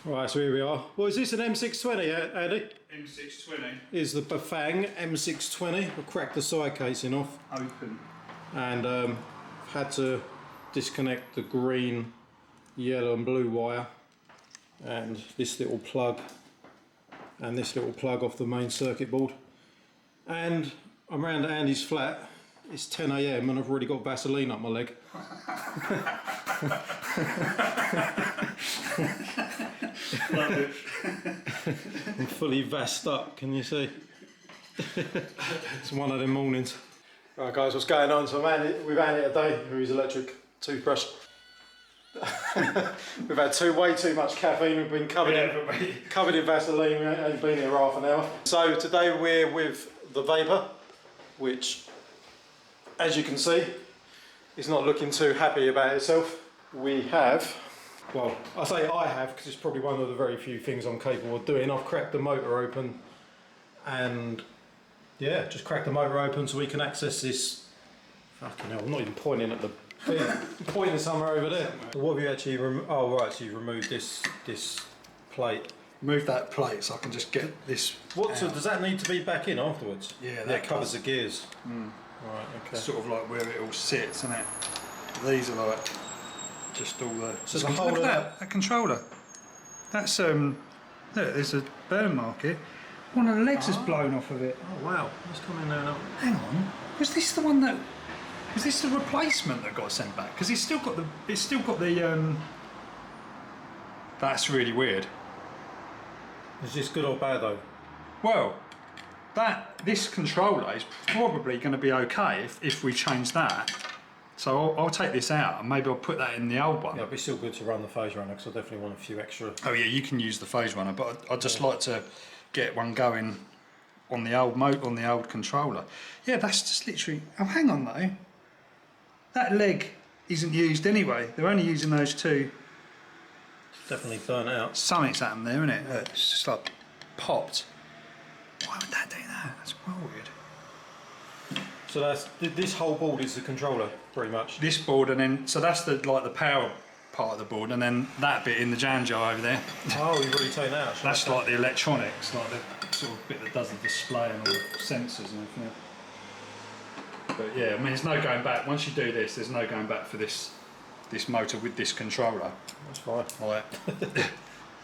Right, so here we are. Well, is this an M620, Andy? M620. Is the Bafang M620. We'll crack the side casing off. Open. And had to disconnect the green, yellow and blue wire. And this little plug. And this little plug off the main circuit board. And I'm round at Andy's flat. It's 10 AM and I've already got Vaseline up my leg. Love it. I'm fully vassed up, can you see? It's one of them mornings. Right guys, what's going on? So we've had it today with his electric toothbrush. We've had way too much caffeine. We've been covered in Vaseline. We ain't been here half an hour. So today we're with the Vapour, which, as you can see, is not looking too happy about itself. We have, well, I say I have because it's probably one of the very few things I'm capable of doing. I've cracked the motor open and yeah, just cracked the motor open so we can access this. Fucking hell, I'm not even pointing at the thing. I'm pointing somewhere over there. What have you actually removed? Oh right, so you've removed this plate. Move that plate so I can just get this. What? So does that need to be back in afterwards? Yeah, that covers the gears. Mm. Right, okay. Sort of like where it all sits, isn't it? These are like just all the. So the look whole at that controller. That's look, there's a burn mark here. One of the legs has blown off of it. Oh wow, let's come in there now. Hang on, was this the one that? Was this the replacement that got sent back? Because it's still got the. That's really weird. Is this good or bad though? Well, this controller is probably going to be okay if we change that. So I'll take this out and maybe I'll put that in the old one. Yeah, it'd be still good to run the Phaserunner because I definitely want a few extra. Oh yeah, you can use the Phaserunner, but I'd just like to get one going on the old controller. Yeah, that's just literally. Oh, hang on though. That leg isn't used anyway. They're only using those two. It's definitely burnt out. Something's happened there, isn't it? It's just like popped. Why would that do that? That's well weird. So this whole board is the controller, pretty much. This board, and then so that's the power part of the board, and then that bit in the jam jar over there. Oh, you've already taken out. That's like the electronics, like the sort of bit that does the display and all the sensors and everything. But yeah, I mean, there's no going back. Once you do this, there's no going back for this motor with this controller. That's fine. Right.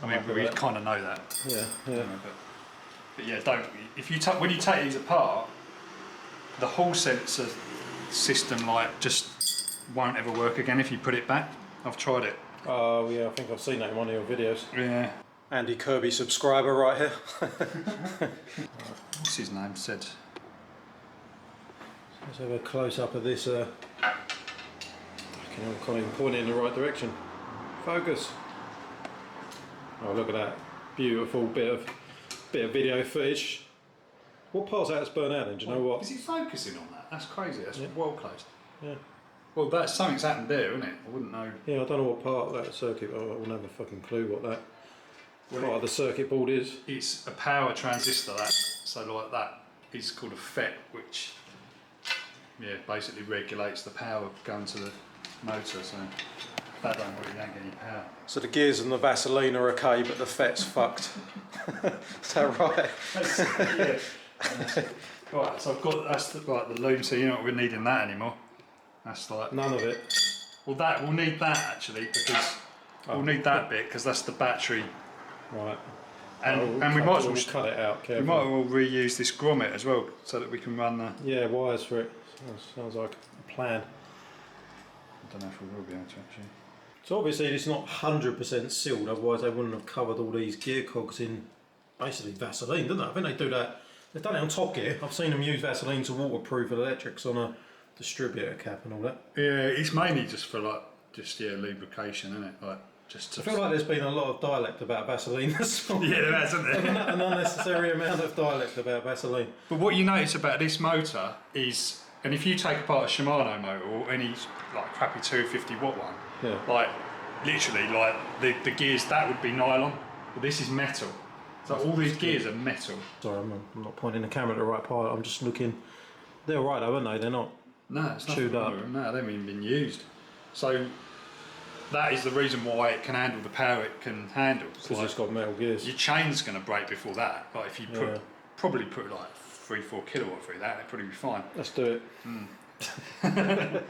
I mean, we kind of know that. Yeah, yeah. But yeah, don't. If you when you take these apart, the whole sensor system just won't ever work again if you put it back. I've tried it. Oh yeah, I think I've seen that in one of your videos. Yeah. Andy Kirby subscriber right here. What's his name said? Let's have a close up of this. I can't even point it in the right direction. Focus. Oh, look at that beautiful bit of video footage. What part's that's burnt out? Do you know what? Is it focusing on that? That's crazy. That's well closed. Yeah. Well, something's happened there, isn't it? I wouldn't know. Yeah, I don't know what part of that circuit. I wouldn't have a fucking clue what that part of the circuit board is. It's a power transistor. So like that is called a FET, which basically regulates the power going to the motor. So that don't get any power. So the gears and the Vaseline are okay, but the FET's fucked. Is that right? Yeah. Right, so I've got the loom, so you're not really needing that anymore. That's like none of it. Well, we'll need that actually because we'll need that bit because that's the battery. Right. And we might as well cut it out carefully. We might as well reuse this grommet as well so that we can run the wires for it. Sounds like a plan. I don't know if we will be able to actually. So obviously it's not 100% sealed, otherwise they wouldn't have covered all these gear cogs in basically Vaseline, didn't they? I think they do that. They've done it on Top Gear. I've seen them use Vaseline to waterproof electrics on a distributor cap and all that. Yeah, it's mainly just for lubrication, isn't it? Like just to. I feel like there's been a lot of dialect about Vaseline this morning. Yeah, there has, hasn't there? An unnecessary amount of dialect about Vaseline. But what you notice about this motor is, and if you take apart a Shimano motor or any like crappy 250 watt one, like literally like the gears, that would be nylon, but this is metal. So all these gears are metal. Sorry, I'm not pointing the camera at the right part. I'm just looking. They're all right though, aren't they? They're not. No, it's not chewed up. No, they haven't even been used. So that is the reason why it can handle the power it can handle. Because it's got metal gears. Your chain's going to break before that. Like if you probably put like 3-4 kilowatt through that, it'd probably be fine. Let's do it.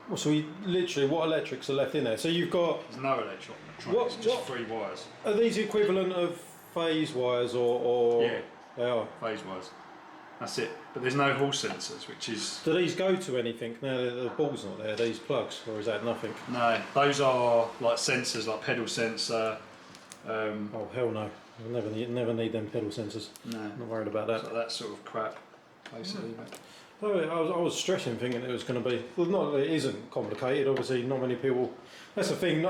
Well, so we literally, what electrics are left in there? So you've got... There's no electronics, just 3 wires. Are these equivalent of phase wires or... Yeah, they are. Phase wires. That's it. But there's no hall sensors, which is... Do these go to anything now that the ball's not there, these plugs, or is that nothing? No, those are like sensors, like pedal sensor. Oh, hell no. I'll never need them pedal sensors. No. I'm not worried about that. So that sort of crap, basically. I was stressing, thinking it was going to be... Well, not that it isn't complicated, obviously not many people... That's the thing,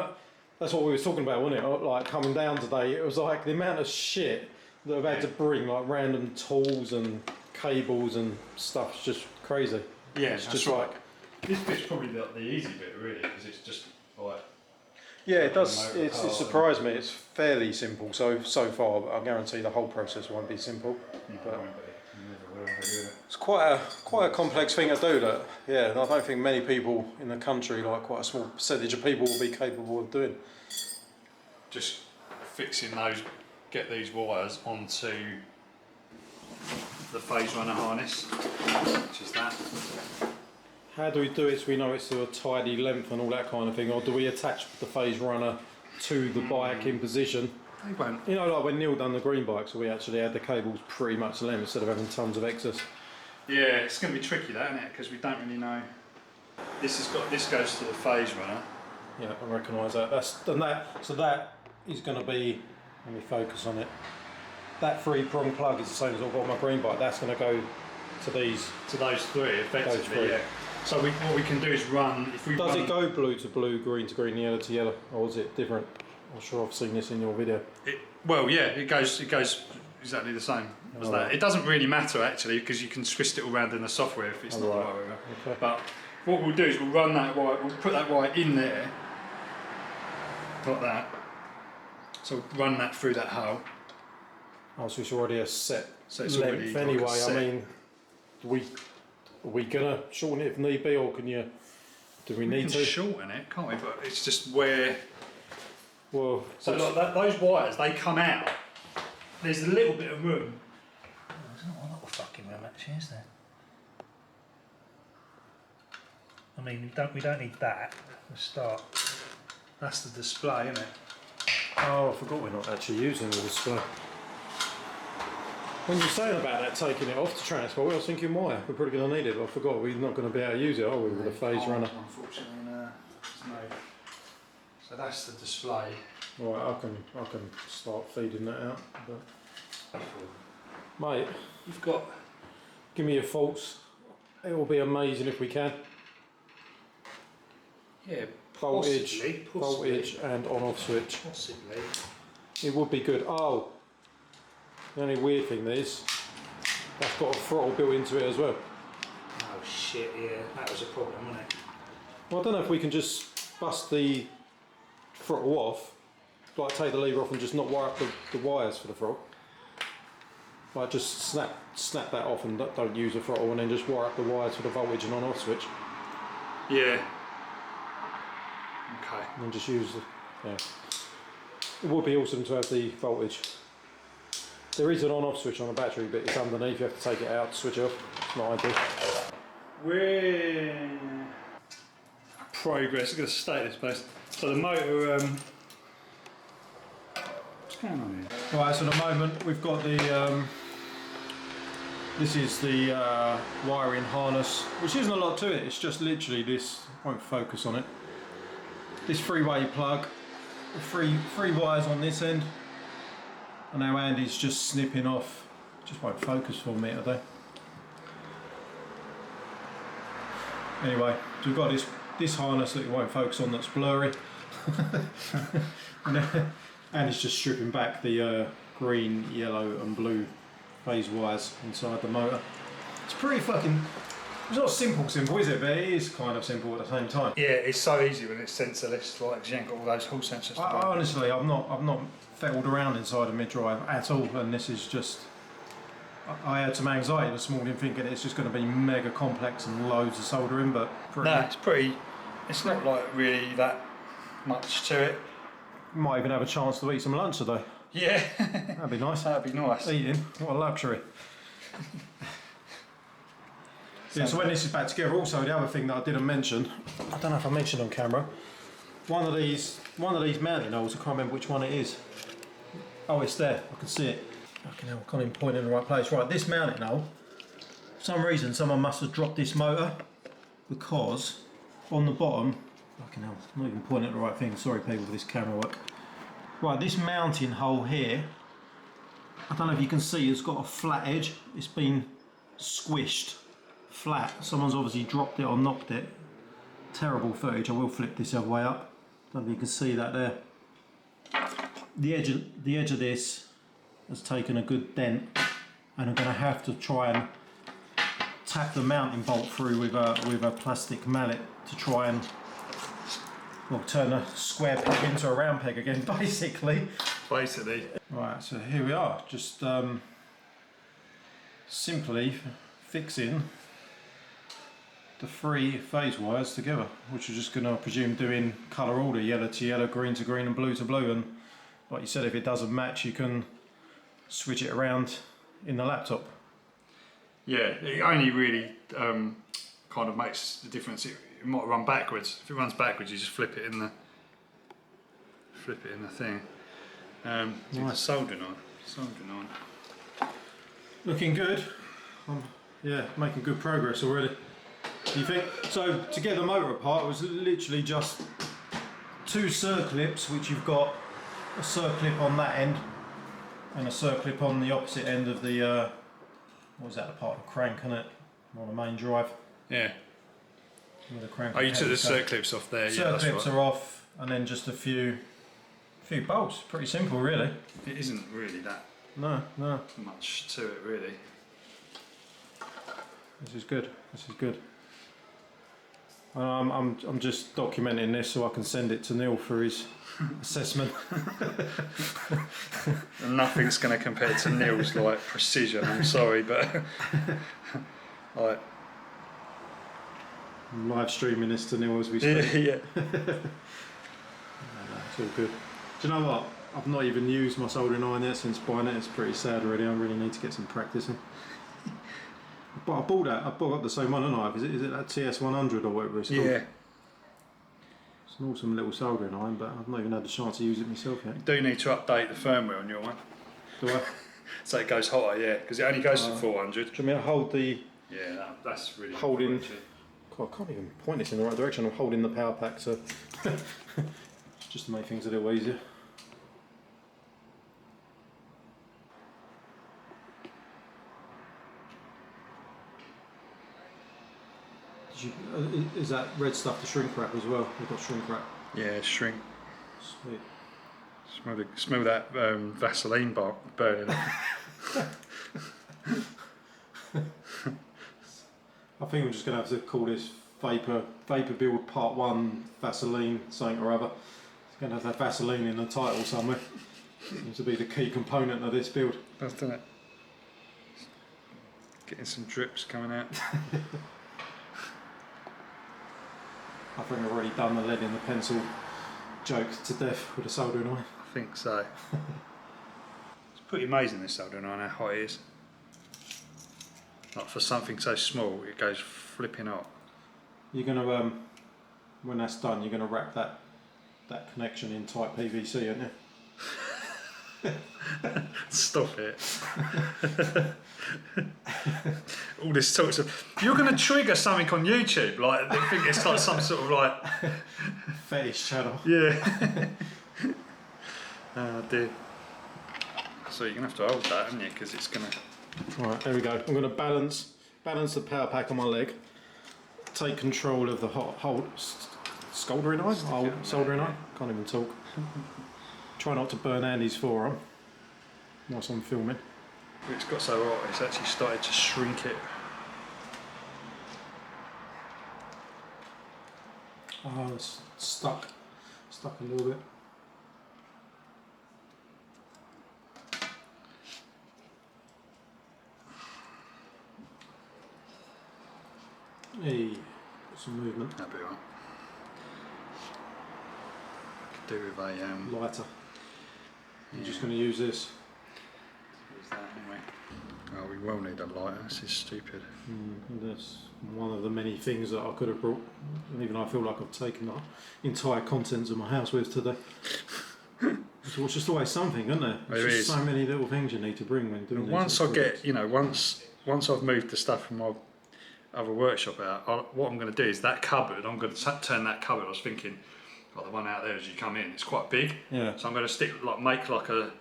that's what we were talking about, wasn't it? Like coming down today, it was like the amount of shit that I've had to bring, like random tools and cables and stuff, it's just crazy. Yeah, it's just like... This bit's probably the easy bit, really, because it's just like... Yeah, it does. It surprised me. It's fairly simple so far, but I guarantee the whole process won't be simple. But it's quite a complex thing to do. That I don't think many people in the country, like quite a small percentage of people, will be capable of doing. Just fixing those, get these wires onto the Phaserunner harness, which is that. How do we do it so we know it's to a tidy length and all that kind of thing, or do we attach the Phaserunner to the bike in position? They won't. You know, like when Neil done the green bike, so we actually had the cables pretty much length instead of having tons of excess. Yeah, it's going to be tricky, that, isn't it? Because we don't really know. This goes to the Phaserunner. Yeah, I recognise that. So that is going to be. Let me focus on it. That 3-prong plug is the same as I've got on my green bike. That's going to go to these. To those 3, effectively. Those 3. Yeah. So what we can do is run. If we Does it go blue to blue, green to green, yellow to yellow, or is it different? I'm sure I've seen this in your video. Well, yeah, it goes exactly the same as that. Right. It doesn't really matter actually because you can twist it all around in the software if it's not the right way around. Okay. But what we'll do is we'll run that wire. We'll put that wire in there, like that. So we'll run that through that hole. Oh, so it's already a set length anyway. I mean, are we gonna shorten it if need be, or do we need to shorten it? Can't we? But it's just where. Well, so like those wires, they come out. There's a little bit of room. Oh, there's not a lot of fucking room actually, is there? I mean, we don't need that. Let's start. That's the display, isn't it? Oh, I forgot we're not actually using the display. When you were saying about that, taking it off to transport, I was thinking, why? We're probably going to need it. I forgot we're not going to be able to use it, are we, with a Phaserunner? Unfortunately, no. So that's the display. Right, I can start feeding that out. But mate, you've got. Give me your faults. It will be amazing if we can. Yeah, voltage, possibly. and on/off switch. Possibly. It would be good. Oh, the only weird thing is that's got a throttle built into it as well. Oh shit! Yeah, that was a problem, wasn't it? Well, I don't know if we can just bust the throttle off, like take the lever off and just not wire up the wires for the throttle. Like just snap that off and don't use the throttle, and then just wire up the wires for the voltage and on/off switch. Yeah. Okay. And then just use the. Yeah. It would be awesome to have the voltage. There is an on/off switch on the battery, but it's underneath. You have to take it out to switch it off. It's not ideal. We're progress. I'm going to state this place. So the motor. What's going on here? Right. So at the moment we've got the. This is the wiring harness, which isn't a lot to it. It's just literally this. Won't focus on it. This 3-way plug. Three wires on this end. And now Andy's just snipping off. Just won't focus for me today. Anyway, so we've got this harness that it won't focus on that's blurry. And it's just stripping back the green, yellow and blue phase wires inside the motor. It's pretty fucking... It's not simple, is it? But it is kind of simple at the same time. Yeah, it's so easy when it's sensorless, like 'cause you ain't got all those hall sensors. Honestly, I've not fettled around inside a mid-drive at all, and this is just... I had some anxiety this morning thinking it's just going to be mega complex and loads of soldering, but no, it's pretty It's not like really that much to it. Might even have a chance to eat some lunch today. Yeah. That'd be nice. That'd be nice. Eating, what a luxury. Yeah, so when this is back together, also the other thing that I didn't mention, I don't know if I mentioned on camera, one of these mounting holes, I can't remember which one it is. Oh, it's there, I can see it. Fucking hell, I can't even point in the right place. Right, this mounting hole, for some reason someone must have dropped this motor, because on the bottom, fucking hell, I'm not even pointing at the right thing, sorry people for this camera work. Right, this mounting hole here, I don't know if you can see, it's got a flat edge, it's been squished flat. Someone's obviously dropped it or knocked it. Terrible footage. I will flip this other way up. Don't know if you can see that there. The edge of this has taken a good dent, and I'm going to have to try and tap the mounting bolt through with a plastic mallet to try and, well, turn a square peg into a round peg again, basically. Basically. Right, so here we are. Just simply fixing the 3 phase wires together, which we're just going to, I presume, do in colour order, yellow to yellow, green to green and blue to blue, and like you said, if it doesn't match you can switch it around in the laptop. Yeah, it only really kind of makes the difference. It might run backwards. If it runs backwards, you just flip it in the thing. Nice. Soldering on. Looking good. Yeah, making good progress already. Do you think? So to get the motor apart, it was literally just 2 circlips, which you've got a circlip on that end and a circlip on the opposite end of the what was that, the part of the crank, isn't it? On the main drive. Yeah. Where the crank. Oh, you took the circlips off there. Yeah, that's right. Circlips are off, and then just a few bolts. Pretty simple, really. It isn't really that. No. Much to it, really. This is good. I'm just documenting this so I can send it to Neil for his assessment. Nothing's going to compare to Neil's like precision. I'm sorry, but like I'm live streaming this to Neil as we speak. Yeah. It's all good. Do you know what? I've not even used my soldering iron yet since buying it. It's pretty sad already. I really need to get some practice in. But I bought the same one, haven't I? Is it that TS100 or whatever it's called? Yeah. It's an awesome little soldering iron, but I've not even had the chance to use it myself yet. You do need to update the firmware on your one. Do I? So it goes hotter, yeah, because it only goes to 400. Do you want me to hold the... Yeah, that's really... Holding... God, I can't even point this in the right direction. I'm holding the power pack, so... just to make things a little easier. Is that red stuff the shrink wrap as well? We've got shrink wrap. Yeah, shrink. Sweet. Smell that Vaseline bar burning. I think we're just going to have to call this Vapor Build Part 1 Vaseline something or other. It's going to have that Vaseline in the title somewhere. Seems to be the key component of this build. Doesn't it? Getting some drips coming out. I think I've already done the lead in the pencil joke to death with a soldering iron. I think so. It's pretty amazing this soldering iron, how hot it is. Like for something so small, it goes flipping hot. You're going to, when that's done, you're going to wrap that connection in tight PVC, aren't you? Stop it. All this talk of you're going to trigger something on YouTube, like they think it's like some sort of like fetish channel. Yeah. Oh dear. So you're going to have to hold that, aren't you? Because it's going to... Alright, there we go. I'm going to balance the power pack on my leg, take control of the soldering iron? Soldering iron? Can't even talk. Try not to burn Andy's forearm whilst I'm filming. It's got so hot, it's actually started to shrink it. Oh, it's stuck a little bit. Hey, got some movement. That'll be alright. do with a lighter. I'm just going to use this. Use that anyway. Oh, we will need a lighter. This is stupid. That's one of the many things that I could have brought, and even I feel like I've taken the entire contents of my house with today. So it's just always something, isn't there? There's just so many little things you need to bring when doing once I get, you know, once I've moved the stuff from my other workshop out, what I'm going to do is that cupboard, I'm going to turn that cupboard, I was thinking, like the one out there as you come in, it's quite big. Yeah. So I'm going to make like a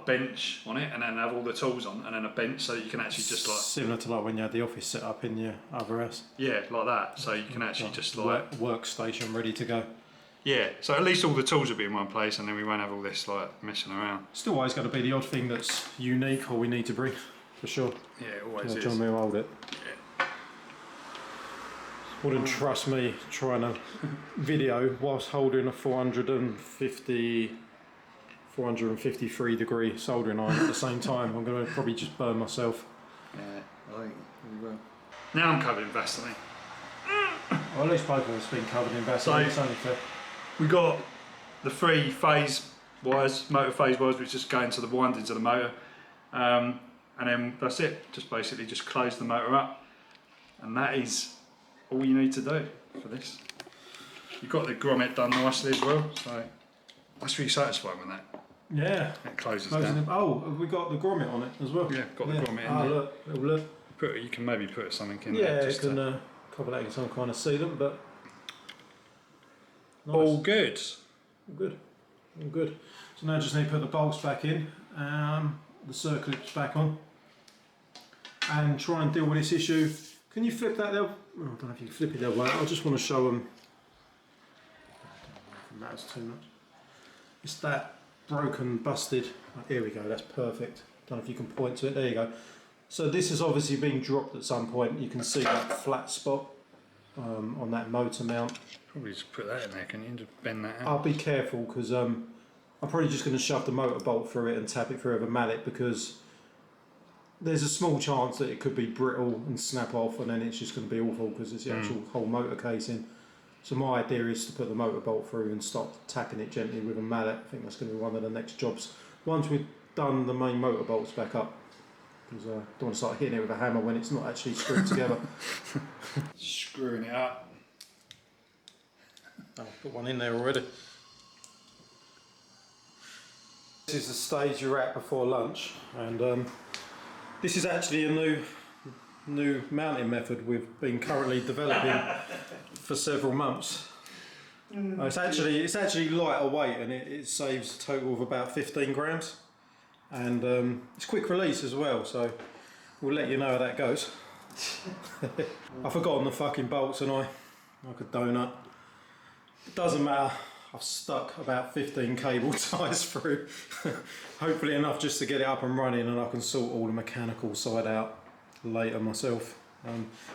bench on it, and then have all the tools on, and then a bench so that you can actually just like... Similar to like when you had the office set up in your other house. Yeah, like that. So you can actually just like... Workstation ready to go. Yeah, so at least all the tools will be in one place, and then we won't have all this like messing around. Still always got to be the odd thing that's unique or we need to bring, for sure. Yeah, it always is. John will hold it. Yeah. Wouldn't trust me trying to video whilst holding a 453 degree soldering iron at the same time. I'm going to probably just burn myself. Yeah, I think we will. Now I'm covered in Vaseline. Well, at least both of us have been covered in Vaseline. It's only fair. We got the 3 phase wires, motor phase wires, which just go into the windings of the motor, and then that's it. Just basically just close the motor up, and that is all you need to do for this. You've got the grommet done nicely as well, so that's really satisfying with that. Yeah. It closes down. Oh, have we got the grommet on it as well? Yeah, got the grommet in there. Look. You can maybe put something in there. there. Yeah, you can cover that in some kind of sealant, but nice. All good. All good. All good. So now I just need to put the bolts back in, the circlips back on, and try and deal with this issue. Can you flip that there? Oh, I don't know if you can flip it that way. I just want to show them. I don't know if it matters too much. It's that broken, busted. Oh, here we go. That's perfect. Don't know if you can point to it. There you go. So this has obviously been dropped at some point. You can see that flat spot on that motor mount. Probably just put that in there, can you? Just bend that out. I'll be careful because I'm probably just going to shove the motor bolt through it and tap it through with a mallet, because there's a small chance that it could be brittle and snap off, and then it's just going to be awful because it's the actual whole motor casing. So my idea is to put the motor bolt through and start tapping it gently with a mallet. I think that's going to be one of the next jobs once we've done the main motor bolts back up, because I don't want to start hitting it with a hammer when it's not actually screwed together. Screwing it up. I've put one in there already. This is the stage you're at before lunch, and this is actually a new mounting method we've been currently developing for several months. It's actually lighter weight, and it saves a total of about 15 grams, and it's quick release as well, so we'll let you know how that goes. I've forgotten the fucking bolts, and like a donut. It doesn't matter. I've stuck about 15 cable ties through, hopefully enough just to get it up and running, and I can sort all the mechanical side out later myself.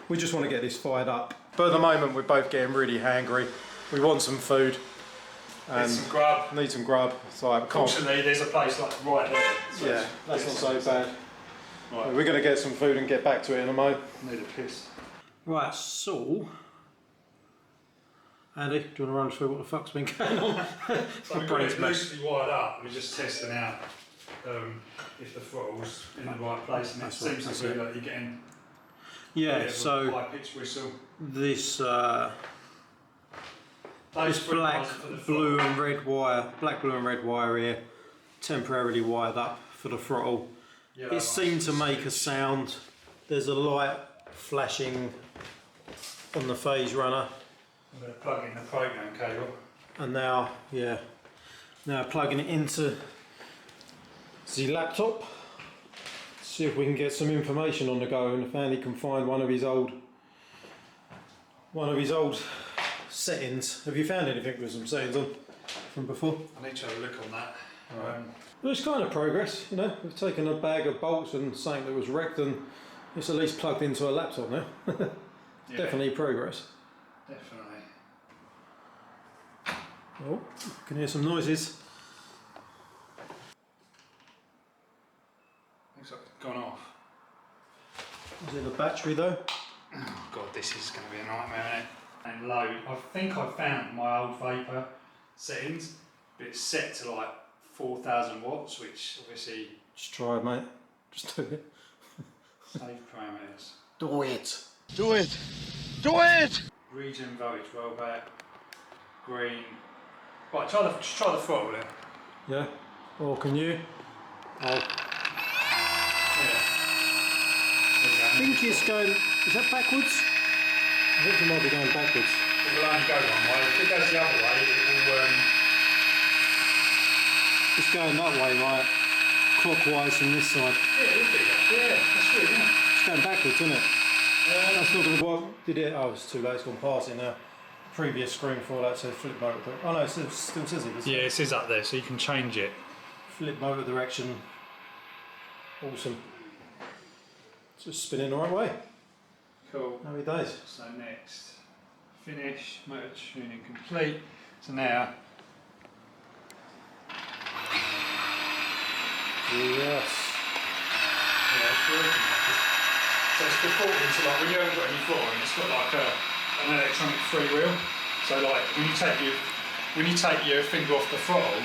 We just want to get this fired up. But at the moment we're both getting really hangry. We want some food. Need some grub. Need some grub. So Fortunately, there's a place like right there. So yeah, that's not so bad. Right. We're going to get some food and get back to it in a moment. Need a piss. Right, so Andy, do you want to run through what the fuck's been going on? So we've got it loosely wired up. We're just testing out if the throttle's in the right place, and it seems to be that you're getting so high pitched whistle. This black, blue and red wire here, temporarily wired up for the throttle. Yeah, it seemed to make a sound. There's a light flashing on the Phaserunner. I'm going to plug in the program cable. And now plugging it into the laptop. See if we can get some information on the go, and if Andy can find one of his old settings. Have you found anything with some settings on from before? I need to have a look on that. Well, it's kind of progress, you know. We've taken a bag of bolts and something that was wrecked, and it's at least plugged into a laptop now. Yeah. Definitely progress. Definitely. Oh, can hear some noises. Looks like it's gone off. Is it the battery though? Oh god, this is going to be a nightmare, isn't it? And low. I think I found my old Vapour settings, but it's set to like 4,000 watts, which obviously. Just try it, mate. Just do it. Save parameters. Do it. Do it. Do it. Region voltage rollback. Green. Right, just try the throttle then. Yeah. Or can you? Oh. Yeah. I think it's going. Is that backwards? I think it might be going backwards. It will only go one way. If it goes the other way, it will. It's going that way, right? Clockwise from this side. Yeah, it would be. Yeah, that's good, isn't it? It's going backwards, isn't it? That's not going to work. Did it? Oh, it's too late. It's gone past it now. Previous screen for that said flip motor. Oh no, it still says it. Yeah, it says up there, so you can change it. Flip motor direction. Awesome. It's just spinning the right way. Cool. Happy days. So next, finish, motor tuning complete. So now, Yes. yeah, it's working. So it's defaulted into like when you haven't got any flooring, it's got like an electronic freewheel. So like when you take your finger off the throttle,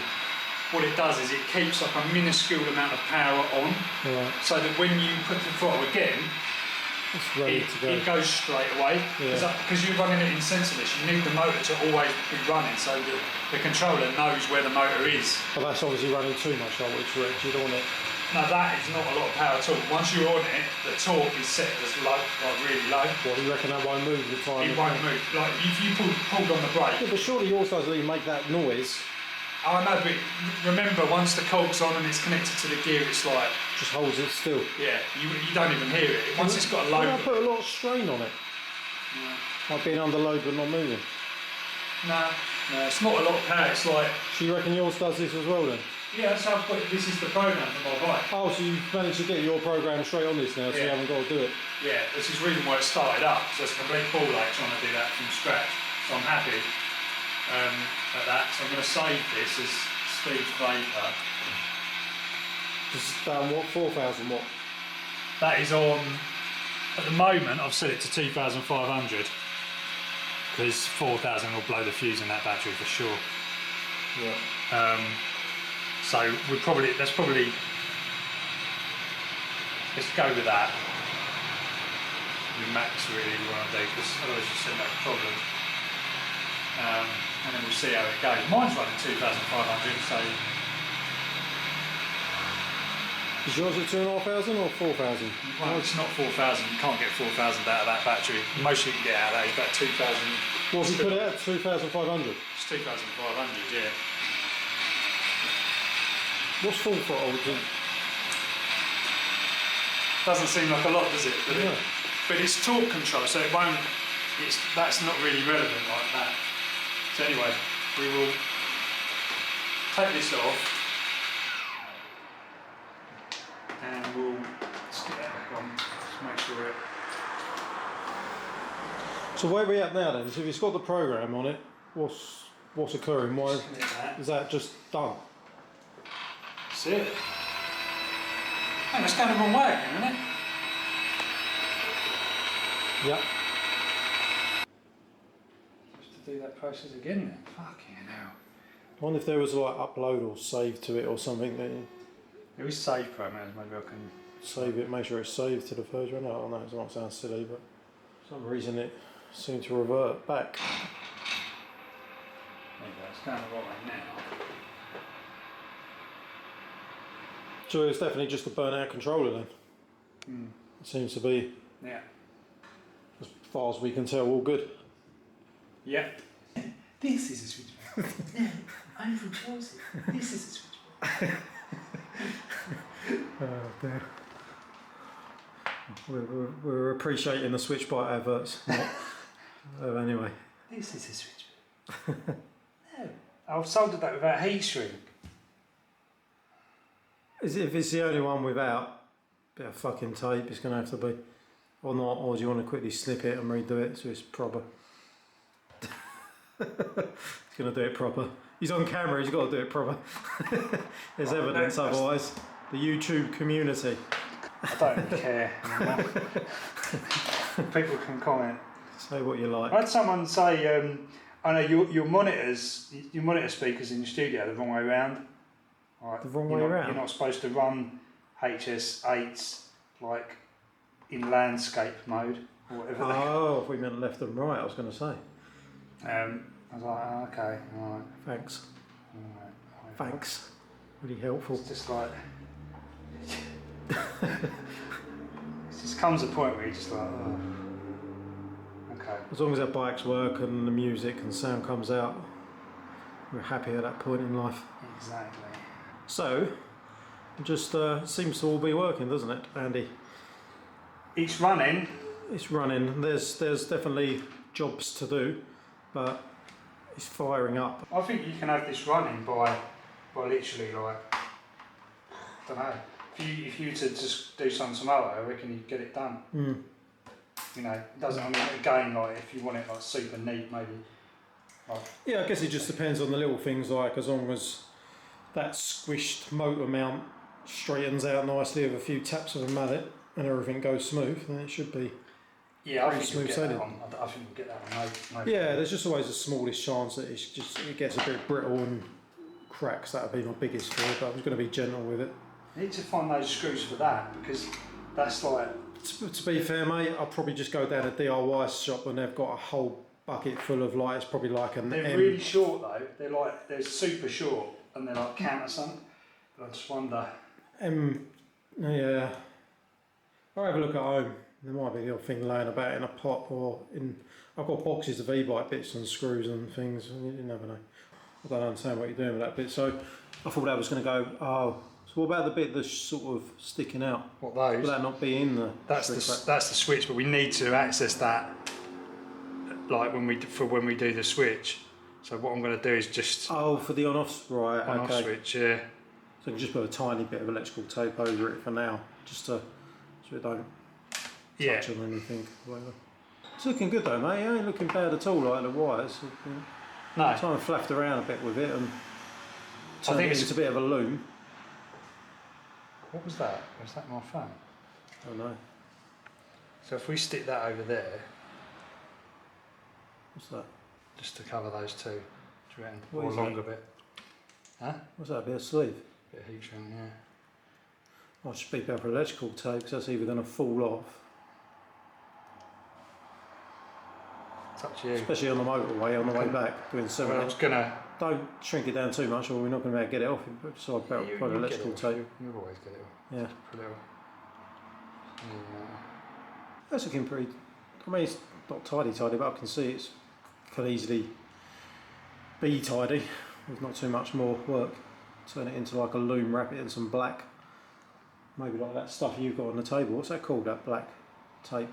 what it does is it keeps like a minuscule amount of power on, Right. so that when you put the throttle again, It's ready to go. it goes straight away. Yeah. Because you're running it in sensorless, you need the motor to always be running so that the controller knows where the motor is. But that's obviously running too much voltage for it. You don't want it. Now that is not a lot of power at all. Once you're on it, the torque is set as low, like really low. What, you reckon that won't move the time? It won't move. Like if you pulled on the brake. Yeah, but surely yours doesn't even make that noise. Oh, I know, but remember, once the cog's on and it's connected to the gear, it's like, Just holds it still. yeah, you don't even hear it. Once it's got a low. I put a lot of strain on it. Yeah. Like being under load but not moving. No, it's not a lot of power. It's like, So you reckon yours does this as well then? yeah, so I've got, this is the program for my bike. Oh, so you've managed to get your program straight on this now, so you Yeah. haven't got to do it. Yeah, this is the reason why it started up. So it's a complete ball ache trying to do that from scratch. So I'm happy at that. So I'm going to save this as Speed Vapour. Just down what, 4,000 watt? That is on, at the moment I've set it to 2,500 because 4,000 will blow the fuse in that battery for sure. Yeah. So let's go with that. The max really we want to do, because otherwise you send that problem. And then we'll see how it goes. Mine's running 2,500, so Is yours at 2,500 or 4,000? well, it's not 4,000. You can't get 4,000 out of that battery. Most you can get out of that is about 2,000. What have you put it at? 2,500? It's 2,500, yeah. What's full throttle? Doesn't seem like a lot, does it? Yeah. But it's torque control, so it won't. That's not really relevant like that. So anyway, we will take this off, and we'll stick that back on. Just make sure it. So where are we at now then? So if it's got the program on it, what's occurring? Why is that just done? That's it. Hang on, it's going the wrong way again, isn't it? Yep. Just to do that process again then. Fucking hell. I wonder if there was like upload or save to it or something that you There is save parameters, maybe I can. save it, make sure it's saved to the version. I don't know, it might sound silly, but for some reason it seemed to revert back. There you go, it's going the right way now. So it's definitely just a burnout controller then. It seems to be, Yeah. as far as we can tell, all good. Yeah. This is a switchback. I'm from Chelsea. This is a switchback. Oh dear. We're appreciating the switch bike adverts. Anyway. This is a switchback. No. I've soldered that without heat shrink. If it's the only one without bit of fucking tape, it's going to have to be. Or not, or do you want to quickly slip it and redo it so it's proper? He's going to do it proper. He's on camera, he's got to do it proper. There's evidence otherwise. The YouTube community. I don't even care anymore. People can comment. Say what you like. I had someone say, I know your monitor speakers in your studio are the wrong way around. Right. The wrong way around? You're not supposed to run HS8s like in landscape mode or whatever. Oh, if we meant left and right, I was going to say. I was like, oh, okay, alright. Thanks. Alright. Thanks. Really helpful. It's just like... it just comes a point where you're just like, oh. Okay. As long as our bikes work and the music and sound comes out, we're happy at that point in life. Exactly. So, it just seems to all be working, doesn't it, Andy? It's running. It's running. There's definitely jobs to do, but it's firing up. I think you can have this running by literally like, I don't know, if you were to just do something tomorrow, I reckon you'd get it done. Mm. You know, it doesn't, I mean, again, like if you want it like super neat, maybe. Like, Yeah, I guess it just depends on the little things, like as long as that squished motor mount straightens out nicely with a few taps of a mallet and everything goes smooth, then it should be. yeah, I Pretty think you'll smooth get that sailing. on. I think you'll get that on. No Yeah, there's just always the smallest chance that it gets a bit brittle and cracks. That would be my biggest fear, but I was going to be gentle with it. You need to find those screws for that because that's like. To be fair, mate, I'll probably just go down a DIY shop and they've got a whole bucket full of like, it's probably like an They're really short though. They're super short and they're like countersunk. But I just wonder. Yeah. I'll have a look at home. There might be the odd thing laying about in a pot or in. I've got boxes of e-bike bits and screws and things. You never know. I don't understand what you're doing with that bit. So I thought that was going to go. Oh, so what about the bit that's sort of sticking out? What those? Will that not be in the? That's the switch, but we need to access that. Like when we do the switch. So what I'm going to do is just. Oh, for the on-off, right? On-off okay. switch, yeah. So I can just put a tiny bit of electrical tape over it for now, just to so it don't touch on anything. Whatever. It's looking good though, mate. It ain't looking bad at all. Like the wires. No. I'm trying to flapped around a bit with it and turn it into a bit of a loom. What was that? Was that my phone? Oh no. So if we stick that over there, What's that? just to cover those two, do you reckon? What Or is a longer bit. Huh? What's that? A bit of sleeve? Bit of heat shrink, yeah. I should speak about electrical tape because that's either going to fall off, It's up to you. especially on the motorway on the way back doing I 7. was gonna. Don't shrink it down too much, or we're not going to be able to get it off. So I've got You electrical get it off. tape. You always get it off. Yeah, Put it off. Yeah. that's looking pretty. I mean, it's not tidy, but I can see it can easily be tidy with not too much more work. Turn it into like a loom, wrap it in some black, maybe like that stuff you've got on the table. What's that called? That black tape.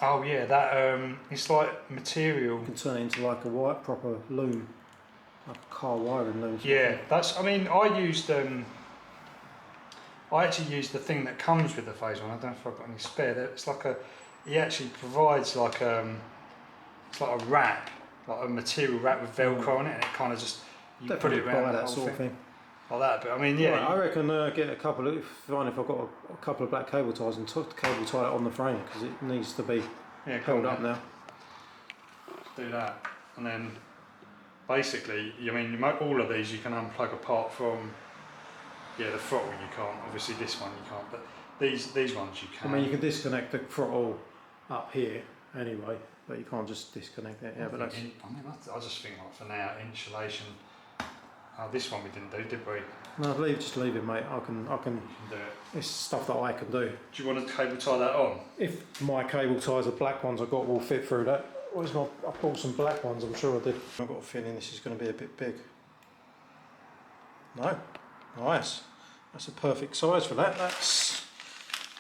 Oh yeah, that it's like material. You can turn it into like a white proper loom, like a car wiring loom. Yeah, that's. I mean, I actually used the thing that comes with the Phaserunner. I don't know if I've got any spare. It's like a. He actually provides like it's like a wrap, like a material wrap with Velcro on it, and it kind of just you put it around that the sort of thing. Like that. But I mean, yeah. Right, I reckon get a couple of. Fine if I've got a couple of black cable ties and cable tie it on the frame because it needs to be held up now. Do that, and then basically, I mean, all of these you can unplug apart from. Yeah, the throttle you can't. Obviously, this one you can't, but these ones you can. I mean, you can disconnect the throttle up here anyway, but you can't just disconnect it. Yeah, but that's. I mean, I just think like for now, insulation. Oh, this one we didn't do, did we? No, just leave it, mate. I can. You can do it. It's stuff that I can do. Do you want to cable tie that on? If my cable ties, the black ones I've got will fit through that. Where's my? I bought some black ones. I'm sure I did. I've got a feeling this is going to be a bit big. No, nice. That's a perfect size for that. That's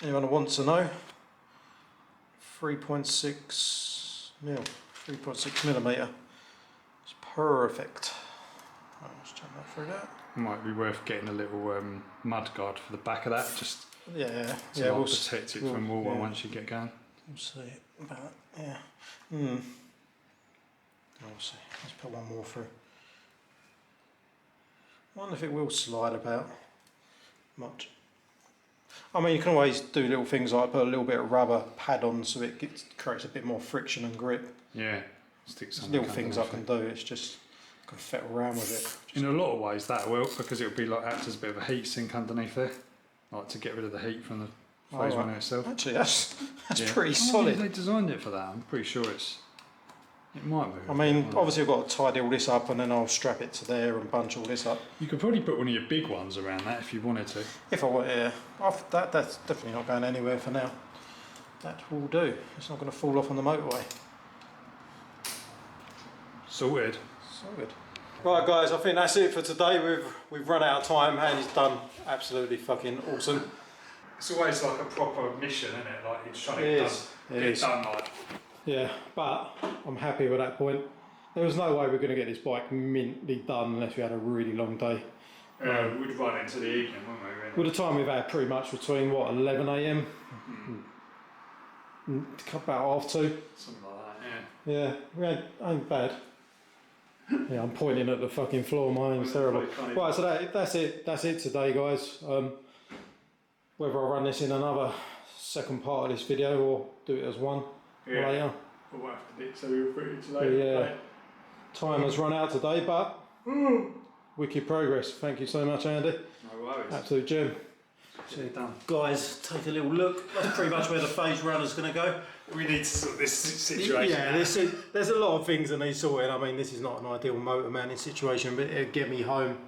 anyone who wants to know. 3.6 mil, 3.6 millimetre. It's perfect. Right, let's turn that through that. Might be worth getting a little mud guard for the back of that, just Yeah, to yeah. like protect it from water once you get going. We'll see about that. Yeah. We'll see. Let's put one more through. I wonder if it will slide about much. I mean, you can always do little things like put a little bit of rubber pad on so it creates a bit more friction and grip. Yeah. Stick There's some little things I can do, it's just I can fiddle around with it. In a lot of ways that will, because it will be like act as a bit of a heat sink underneath there, like to get rid of the heat from the Phaserunner itself. Actually, that's pretty Oh, solid. They designed it for that. I'm pretty sure it might move. I mean, obviously I've got to tidy all this up and then I'll strap it to there and bunch all this up. You could probably put one of your big ones around that if you wanted to. If I want, yeah. That's definitely not going anywhere for now. That will do. It's not going to fall off on the motorway. Sorted. Solid. Right guys, I think that's it for today. We've run out of time and it's done absolutely fucking awesome. It's always like a proper mission, isn't it? Like it's trying to get done like. Yeah, but I'm happy with that point. There was no way we're going to get this bike mintly done unless we had a really long day. We'd run into the evening, wouldn't we? Really? With the time we've had pretty much between what, 11 AM? About 2:30. Something like that, yeah. Yeah, ain't bad. Yeah, I'm pointing at the fucking floor, mine's terrible. Right, so that's it today guys. Whether I run this in another second part of this video or do it as one later. We'll have to do two footage later. Yeah, time has run out today, but wicked progress. Thank you so much, Andy. No worries. Absolute gem. Done. Guys, take a little look. That's pretty much where the Phaserunner's going to go. We need to sort this situation. Yeah, there's a lot of things that need sorting. I mean, this is not an ideal motor mounting situation, but it'll get me home.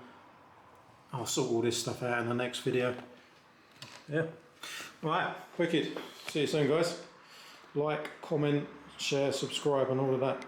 I'll sort all this stuff out in the next video. Yeah. Right, wicked. See you soon, guys. Like, comment, share, subscribe, and all of that.